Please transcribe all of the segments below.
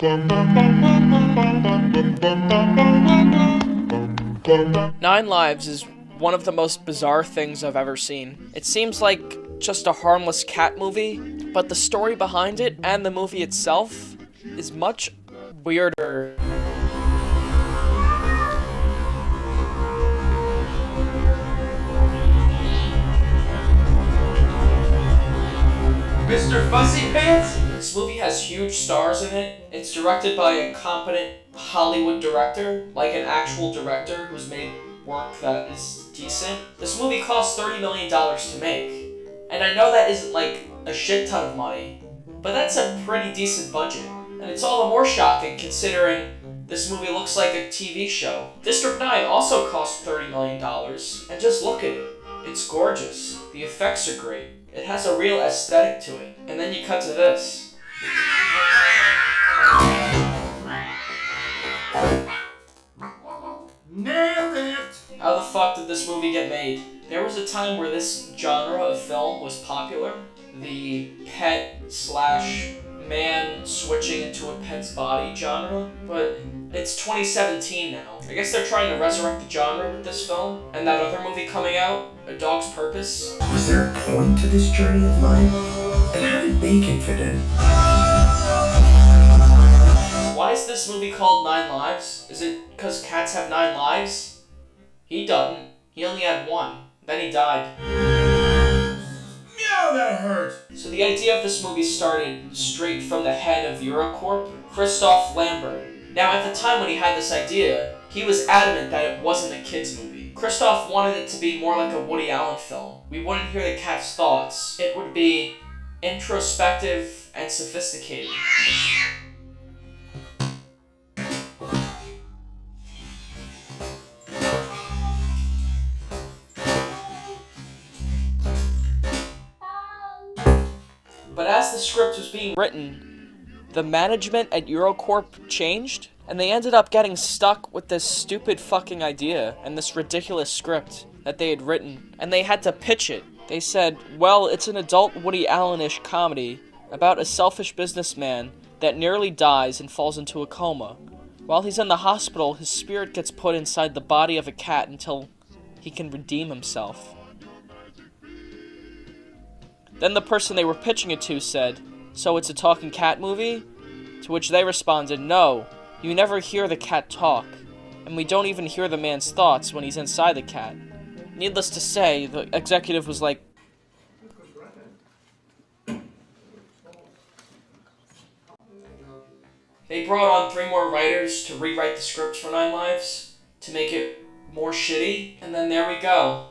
Nine Lives is one of the most bizarre things I've ever seen. It seems like just a harmless cat movie, but the story behind it and the movie itself is much weirder. Mr. Fussy Pants? This movie has huge stars in it. It's directed by a competent Hollywood director, like an actual director who's made work that is decent. This movie cost $30 million to make. And I know that isn't like a shit ton of money, but that's a pretty decent budget. And it's all the more shocking considering this movie looks like a TV show. District 9 also cost $30 million, and just look at it. It's gorgeous. The effects are great. It has a real aesthetic to it. And then you cut to this. Nailed it! How the fuck did this movie get made? There was a time where this genre of film was popular. The pet slash man switching into a pet's body genre. But it's 2017 now. I guess they're trying to resurrect the genre with this film. And that other movie coming out, A Dog's Purpose. Was there a point to this journey of mine? And how did bacon fit in? Why is this movie called Nine Lives? Is it because cats have 9 lives? He doesn't. He only had 1. Then he died. Meow, that hurt! So the idea of this movie started straight from the head of Eurocorp, Christoph Lambert. Now at the time when he had this idea, he was adamant that it wasn't a kid's movie. Christoph wanted it to be more like a Woody Allen film. We wouldn't hear the cat's thoughts. It would be introspective and sophisticated. But as the script was being written, the management at Eurocorp changed, and they ended up getting stuck with this stupid fucking idea and this ridiculous script that they had written, and they had to pitch it. They said, well, it's an adult Woody Allen-ish comedy about a selfish businessman that nearly dies and falls into a coma. While he's in the hospital, his spirit gets put inside the body of a cat until he can redeem himself. Then the person they were pitching it to said, so it's a talking cat movie? To which they responded, no, you never hear the cat talk, and we don't even hear the man's thoughts when he's inside the cat. Needless to say, the executive was like, they brought on 3 more writers to rewrite the script for Nine Lives, to make it more shitty, and then there we go.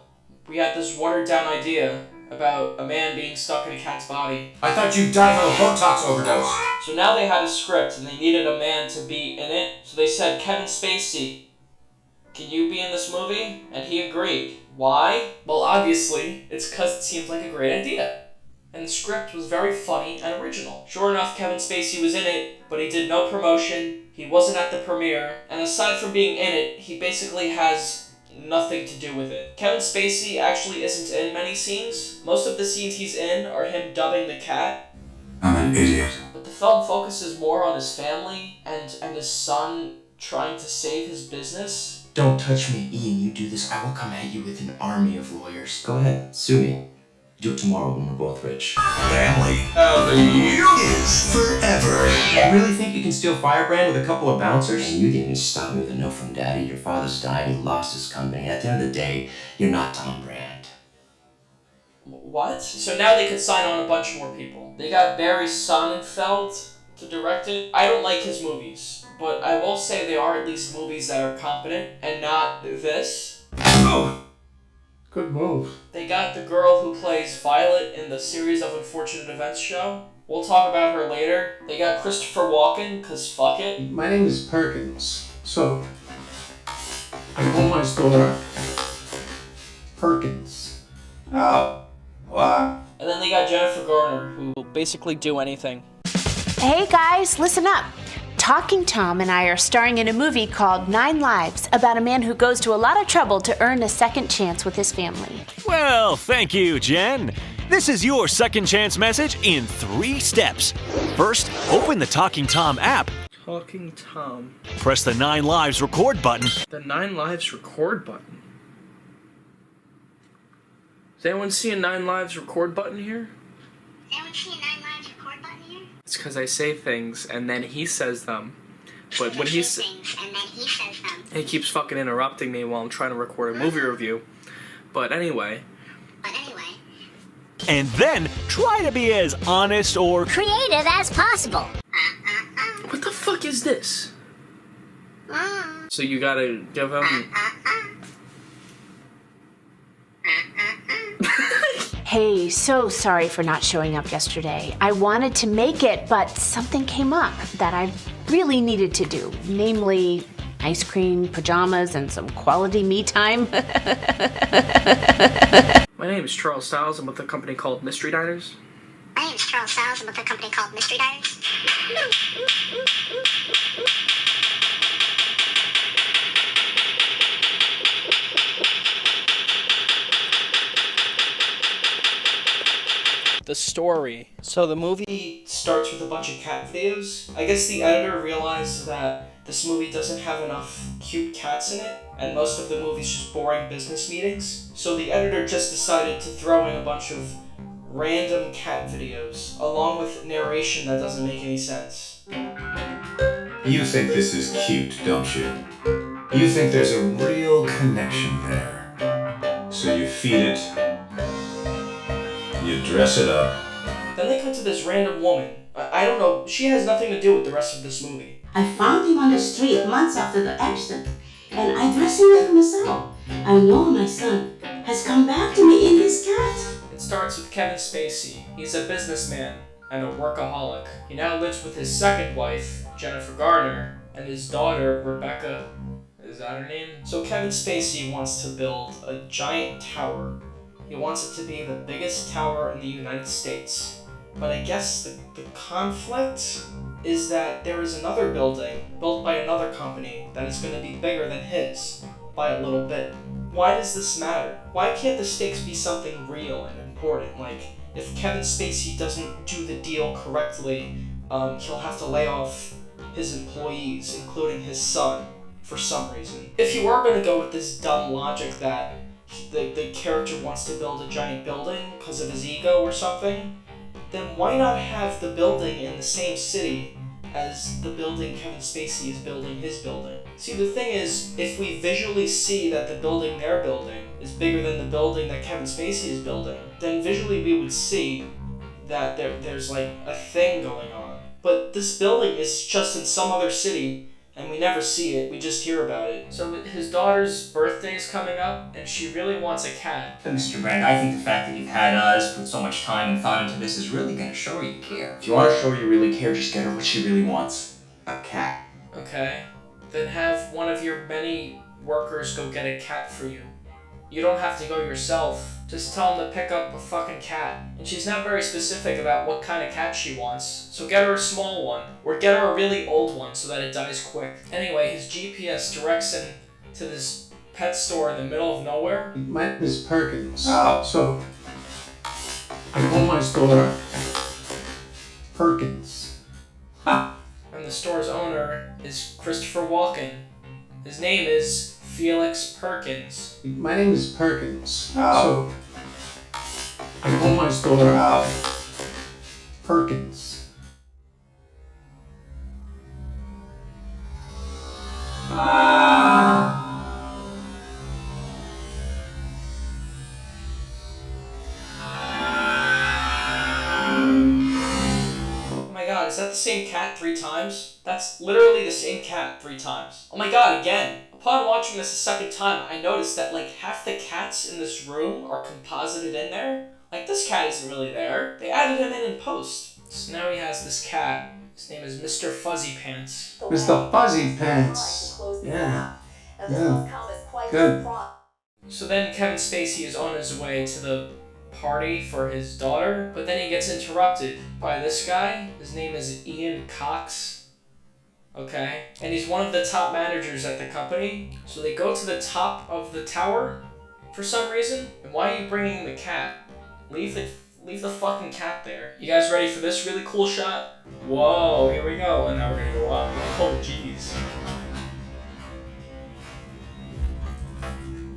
We had this watered down idea about a man being stuck in a cat's body. I thought you died from a Botox overdose. So now they had a script and they needed a man to be in it. So they said, Kevin Spacey, can you be in this movie? And he agreed. Why? Well, obviously, it's because it seemed like a great idea. And the script was very funny and original. Sure enough, Kevin Spacey was in it, but he did no promotion, he wasn't at the premiere, and aside from being in it, he basically has nothing to do with it. Kevin Spacey actually isn't in many scenes. Most of the scenes he's in are him dubbing the cat. I'm an idiot. But the film focuses more on his family and his son trying to save his business. Don't touch me, Ian. You do this, I will come at you with an army of lawyers. Go ahead, sue me. Do it tomorrow when we're both rich. Family is forever. You really think you can steal Firebrand with a couple of bouncers? And you didn't stop me with a note from Daddy. Your father's died, he lost his company. At the end of the day, you're not Tom Brand. What? So now they could sign on a bunch more people. They got Barry Sonnenfeld to direct it. I don't like his movies, but I will say they are at least movies that are competent and not this. Oh! Good move. They got the girl who plays Violet in the Series of Unfortunate Events show. We'll talk about her later. They got Christopher Walken, cause fuck it. My name is Perkins, so I call my store Perkins. Oh, what? And then they got Jennifer Garner, who will basically do anything. Hey guys, listen up. Talking Tom and I are starring in a movie called Nine Lives about a man who goes to a lot of trouble to earn a second chance with his family. Well, thank you, Jen. This is your second chance message in 3 steps. First, open the Talking Tom app. Talking Tom. Press the 9 Lives record button. The 9 Lives record button. Does anyone see a 9 Lives record button here? Does anyone see a 9 Lives record button here? It's because I say things and then he says them. But when he he keeps fucking interrupting me while I'm trying to record a movie review. But anyway. And then try to be as honest or Creative as possible. What the fuck is this? So you gotta give him... Hey, so sorry for not showing up yesterday. I wanted to make it, but something came up that I really needed to do. Namely, ice cream, pajamas, and some quality me time. My name is Charles Styles. I'm with a company called Mystery Diners. My name is Charles Styles. I'm with a company called Mystery Diners. The story. So the movie starts with a bunch of cat videos. I guess the editor realized that this movie doesn't have enough cute cats in it, and most of the movie's just boring business meetings. So the editor just decided to throw in a bunch of random cat videos, along with narration that doesn't make any sense. You think this is cute, don't you? You think there's a real connection there. So you feed it, you dress it up. Then they cut to this random woman. I don't know, she has nothing to do with the rest of this movie. I found him on the street months after the accident, and I dressed him like myself. I know my son has come back to me in his cat. It starts with Kevin Spacey. He's a businessman and a workaholic. He now lives with his second wife, Jennifer Garner, and his daughter, Rebecca. Is that her name? So Kevin Spacey wants to build a giant tower. He wants it to be the biggest tower in the United States. But I guess the conflict is that there is another building built by another company that is going to be bigger than his by a little bit. Why does this matter? Why can't the stakes be something real and important? Like, if Kevin Spacey doesn't do the deal correctly, he'll have to lay off his employees, including his son, for some reason. If you are going to go with this dumb logic that the character wants to build a giant building because of his ego or something, then why not have the building in the same city as the building Kevin Spacey is building his building? See, the thing is, if we visually see that the building they're building is bigger than the building that Kevin Spacey is building, then visually we would see that there's like a thing going on. But this building is just in some other city, and we never see it, we just hear about it. So his daughter's birthday is coming up, and she really wants a cat. But Mr. Brand, I think the fact that you've had us put so much time and thought into this is really going to show her you care. If you want to show her you really care, just get her what she really wants. A cat. Okay. Then have one of your many workers go get a cat for you. You don't have to go yourself. Just tell them to pick up a fucking cat. And she's not very specific about what kind of cat she wants, so get her a small one. Or get her a really old one so that it dies quick. Anyway, his GPS directs him to this pet store in the middle of nowhere. My name is Perkins. Oh. So, I call my store Perkins. Ha! And the store's owner is Christopher Walken. His name is Felix Perkins. My name is Perkins. Oh. So, I call my store Oh. Perkins. Oh my god, is that the same cat 3 times? That's literally the same cat 3 times. Oh my god, again. Upon watching this a second time, I noticed that like half the cats in this room are composited in there. Like, this cat isn't really there. They added him in post. So now he has this cat. His name is Mr. Fuzzy Pants. Mr. Fuzzy Pants. Yeah. Good. So then Kevin Spacey is on his way to the party for his daughter, but then he gets interrupted by this guy. His name is Ian Cox. Okay? And he's one of the top managers at the company. So they go to the top of the tower for some reason. And why are you bringing the cat? Leave Leave the fucking cat there. You guys ready for this really cool shot? Whoa, here we go. And now we're gonna go up. Oh, jeez.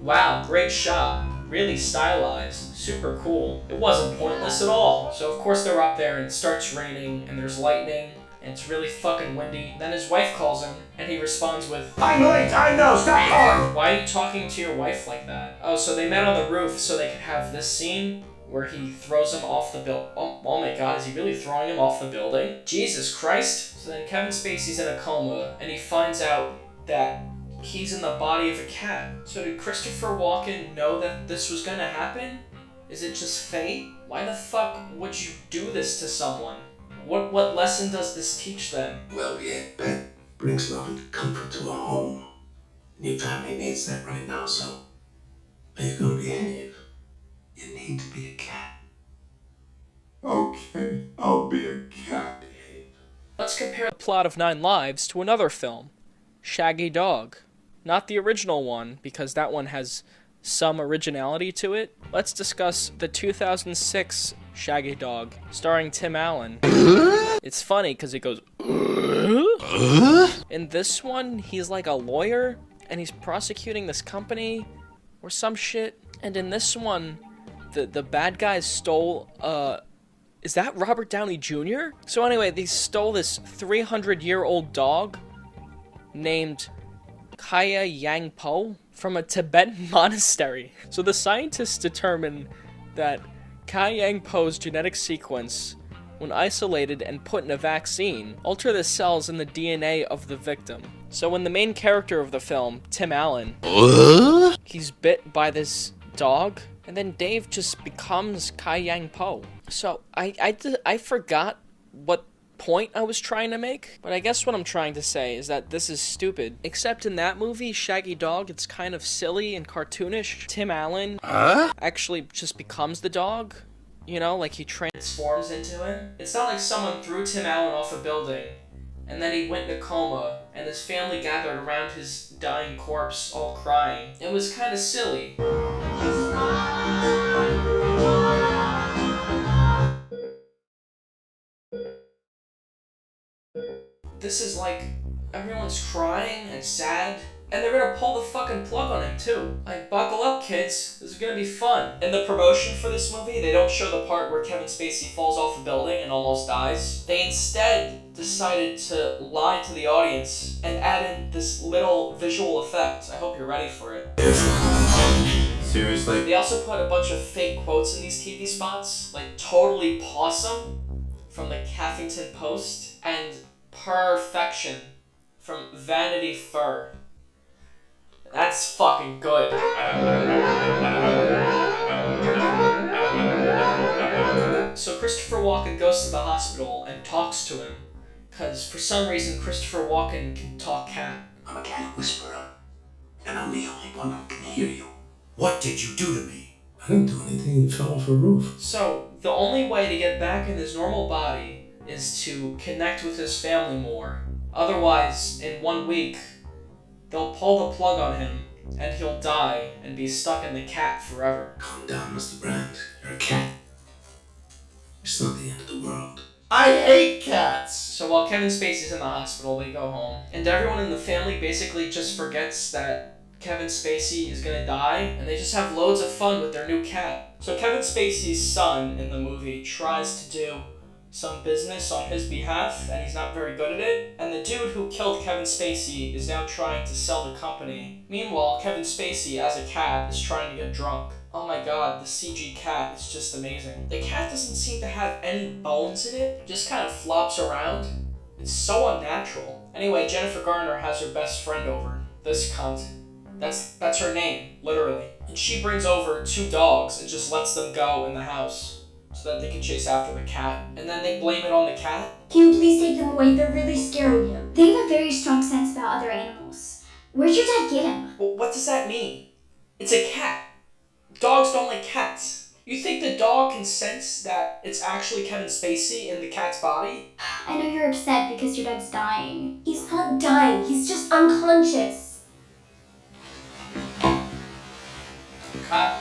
Wow, great shot. Really stylized. Super cool. It wasn't pointless at all. So of course they're up there and it starts raining and there's lightning and it's really fucking windy. Then his wife calls him and he responds with, I'm late, I know, stop calling! why are you talking to your wife like that? Oh, so they met on the roof so they could have this scene where he throws him off the building. Oh my god, is he really throwing him off the building? Jesus Christ. So then Kevin Spacey's in a coma and he finds out that he's in the body of a cat. So did Christopher Walken know that this was gonna happen? Is it just fate? Why the fuck would you do this to someone? What lesson does this teach them? Well, yeah, pet brings love and comfort to a home. And your family needs that right now, so are you gonna behave? You need to be a cat. Okay, I'll be a cat. Let's compare the plot of 9 Lives to another film, Shaggy Dog. Not the original one, because that one has some originality to it. Let's discuss the 2006 Shaggy Dog, starring Tim Allen. It's funny because it goes, in this one, he's like a lawyer, and he's prosecuting this company, or some shit. And in this one, the bad guys stole, is that Robert Downey Jr.? So anyway, they stole this 300-year-old dog named Kaya Yang Po from a Tibetan monastery. So the scientists determined that Kaya Yang Po's genetic sequence, when isolated and put in a vaccine, alter the cells in the DNA of the victim. So when the main character of the film, Tim Allen, he's bit by this dog, and then Dave just becomes Kaya Yang Po. So I forgot what point I was trying to make, but I guess what I'm trying to say is that this is stupid. Except in that movie, Shaggy Dog, it's kind of silly and cartoonish. Tim Allen actually just becomes the dog, you know, like he transforms into it. It's not like someone threw Tim Allen off a building and then he went into coma and his family gathered around his dying corpse all crying. It was kind of silly. This is like, everyone's crying and sad, and they're gonna pull the fucking plug on him too. Like, buckle up, kids. This is gonna be fun. In the promotion for this movie, they don't show the part where Kevin Spacey falls off a building and almost dies. They instead decided to lie to the audience and add in this little visual effect. I hope you're ready for it. Seriously? They also put a bunch of fake quotes in these TV spots, like totally possum from the Huffington Post and perfection from Vanity Fair. That's fucking good. So Christopher Walken goes to the hospital and talks to him, because for some reason Christopher Walken can talk cat. I'm a cat whisperer, and I'm the only one who can hear you. What did you do to me? I didn't do anything. You fell off a roof. So the only way to get back in his normal body is to connect with his family more. Otherwise, in 1 week, they'll pull the plug on him and he'll die and be stuck in the cat forever. Calm down, Mr. Brand. You're a cat. It's not the end of the world. I hate cats! So while Kevin Spacey's in the hospital, they go home. And everyone in the family basically just forgets that Kevin Spacey is gonna die, and they just have loads of fun with their new cat. So Kevin Spacey's son in the movie tries to do some business on his behalf, and he's not very good at it. And the dude who killed Kevin Spacey is now trying to sell the company. Meanwhile, Kevin Spacey, as a cat, is trying to get drunk. Oh my god, the CG cat is just amazing. The cat doesn't seem to have any bones in it. It just kind of flops around. It's so unnatural. Anyway, Jennifer Garner has her best friend over. This cunt. That's her name, literally. And she brings over 2 dogs and just lets them go in the house so that they can chase after the cat. And then they blame it on the cat. Can you please take them away? They're really scaring him. They have a very strong sense about other animals. Where'd your dad get him? Well, what does that mean? It's a cat. Dogs don't like cats. You think the dog can sense that it's actually Kevin Spacey in the cat's body? I know you're upset because your dad's dying. He's not dying, he's just unconscious. Cut.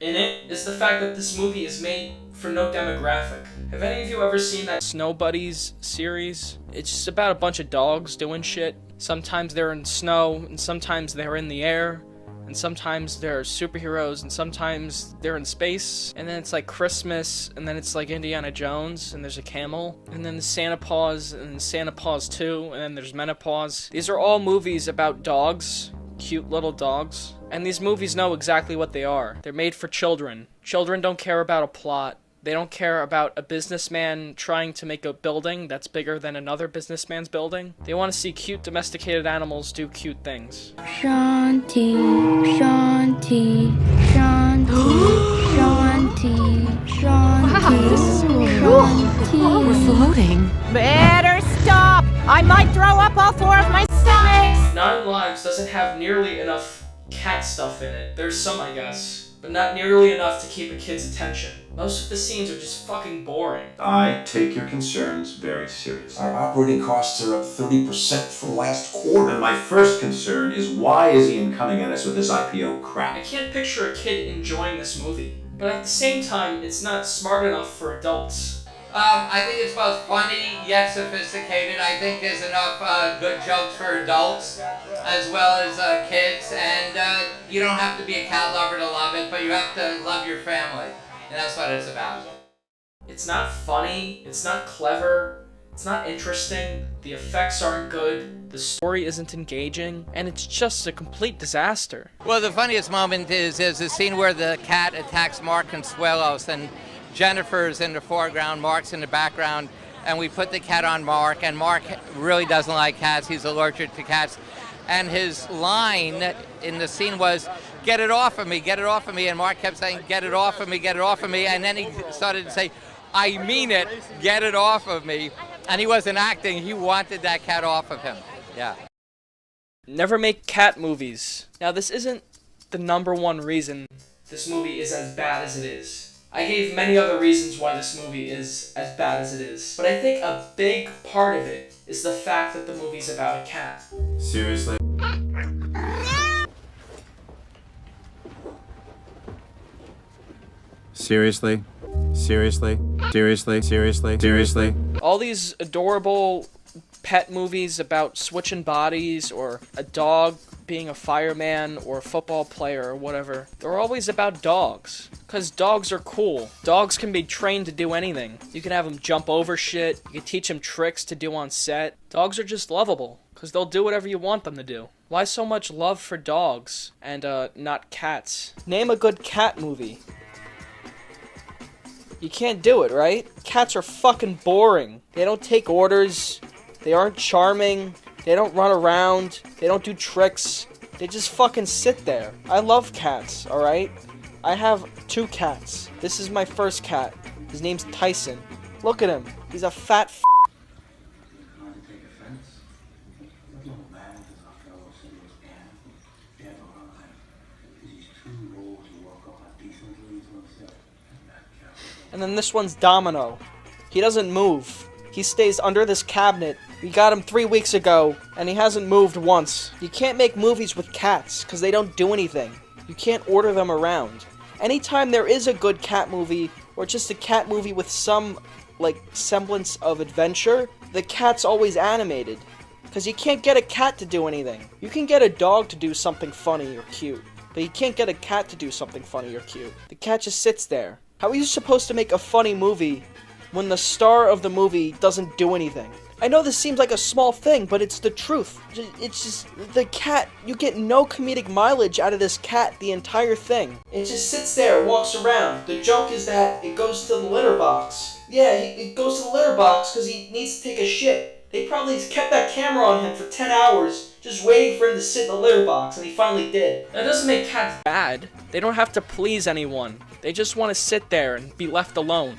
in it is the fact that this movie is made for no demographic. Have any of you ever seen that Snow Buddies series? It's just about a bunch of dogs doing shit. Sometimes they're in snow, and sometimes they're in the air, and sometimes they're superheroes, and sometimes they're in space, and then it's like Christmas, and then it's like Indiana Jones, and there's a camel, and then Santa Paws, and Santa Paws 2, and then there's Menopause. These are all movies about dogs, cute little dogs, and these movies know exactly what they are. They're made for children. Children don't care about a plot. They don't care about a businessman trying to make a building that's bigger than another businessman's building. They want to see cute domesticated animals do cute things. Shanti, Shanti, Shanti, Shanti, Shanti. Wow, this is cool. We're floating. Better stop! I might throw up all 4 of my stomachs! Nine Lives doesn't have nearly enough cat stuff in it. There's some, I guess, but not nearly enough to keep a kid's attention. Most of the scenes are just fucking boring. I take your concerns very seriously. Our operating costs are up 30% from last quarter. And my first concern is, why is Ian coming at us with this IPO I crap? can't picture a kid enjoying this movie, but at the same time, it's not smart enough for adults. I think it's both funny yet sophisticated. I think there's enough good jokes for adults as well as kids, and you don't have to be a cat lover to love it, but you have to love your family, and that's what it's about. It's not funny, it's not clever, it's not interesting, the effects aren't good, the story isn't engaging, and it's just a complete disaster. Well, the funniest moment is the scene where the cat attacks Mark Consuelos, and Jennifer's in the foreground, Mark's in the background, and we put the cat on Mark, and Mark really doesn't like cats, he's allergic to cats, and his line in the scene was, "Get it off of me, get it off of me," and Mark kept saying, "Get it off of me, get it off of me," and then he started to say, "I mean it, get it off of me," and he wasn't acting, he wanted that cat off of him, yeah. Never make cat movies. Now, this isn't the #1 reason this movie is as bad as it is. I gave many other reasons why this movie is as bad as it is, but I think a big part of it is the fact that the movie's about a cat. Seriously? Seriously? Seriously? Seriously? Seriously? Seriously? All these adorable pet movies about switching bodies, or a dog being a fireman, or a football player, or whatever, they're always about dogs. Because dogs are cool. Dogs can be trained to do anything. You can have them jump over shit, you can teach them tricks to do on set. Dogs are just lovable, because they'll do whatever you want them to do. Why so much love for dogs, and not cats? Name a good cat movie. You can't do it, right? Cats are fucking boring. They don't take orders. They aren't charming. They don't run around. They don't do tricks. They just fucking sit there. I love cats, alright? I have 2 cats. This is my first cat. His name's Tyson. Look at him. He's a fat f***. And then this one's Domino. He doesn't move. He stays under this cabinet. We got him 3 weeks ago, and he hasn't moved once. You can't make movies with cats, because they don't do anything. You can't order them around. Anytime there is a good cat movie, or just a cat movie with some, semblance of adventure, the cat's always animated. Because you can't get a cat to do anything. You can get a dog to do something funny or cute, but you can't get a cat to do something funny or cute. The cat just sits there. How are you supposed to make a funny movie when the star of the movie doesn't do anything? I know this seems like a small thing, but it's the truth. It's just, the cat, you get no comedic mileage out of this cat the entire thing. It just sits there, walks around. The joke is that it goes to the litter box. Yeah, it goes to the litter box because he needs to take a shit. They probably kept that camera on him for 10 hours, just waiting for him to sit in the litter box, and he finally did. That doesn't make cats bad. They don't have to please anyone. They just want to sit there and be left alone.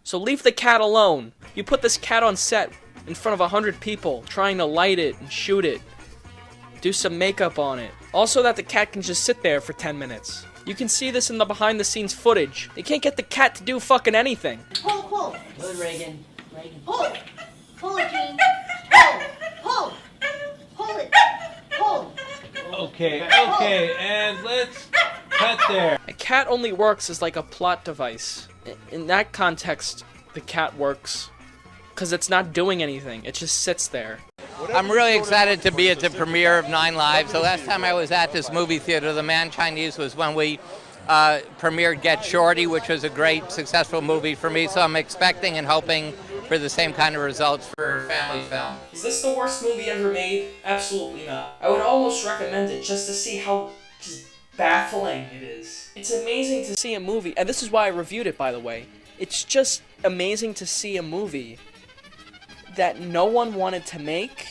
So leave the cat alone. You put this cat on set in front of 100 people, trying to light it and shoot it. Do some makeup on it. Also that the cat can just sit there for 10 minutes. You can see this in the behind the scenes footage. They can't get the cat to do fucking anything. Pull. Good, Reagan. Pull it, Gene. Pull it. Okay, and let's cut there. A cat only works as like a plot device. In that context, the cat works because it's not doing anything. It just sits there. I'm really excited to be at the premiere of 9 Lives. The last time I was at this movie theater, the Man Chinese, was when we premiered Get Shorty, which was a great, successful movie for me. So I'm expecting and hoping for the same kind of results for family film. Is this the worst movie ever made? Absolutely not. I would almost recommend it just to see how just baffling it is. It's amazing to see a movie, and this is why I reviewed it, by the way. It's just amazing to see a movie that no one wanted to make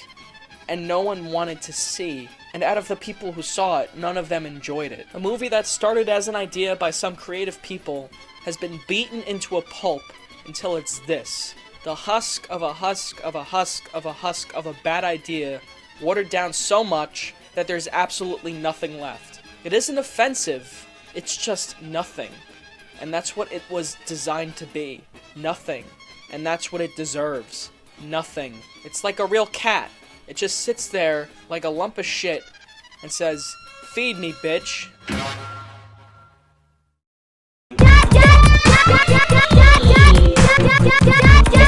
and no one wanted to see. And out of the people who saw it, none of them enjoyed it. A movie that started as an idea by some creative people has been beaten into a pulp until it's this. The husk of a husk of a husk of a husk of a bad idea, watered down so much that there's absolutely nothing left. It isn't offensive, it's just nothing. And that's what it was designed to be. Nothing. And that's what it deserves. Nothing. It's like a real cat. It just sits there like a lump of shit and says, "Feed me, bitch." Yeah.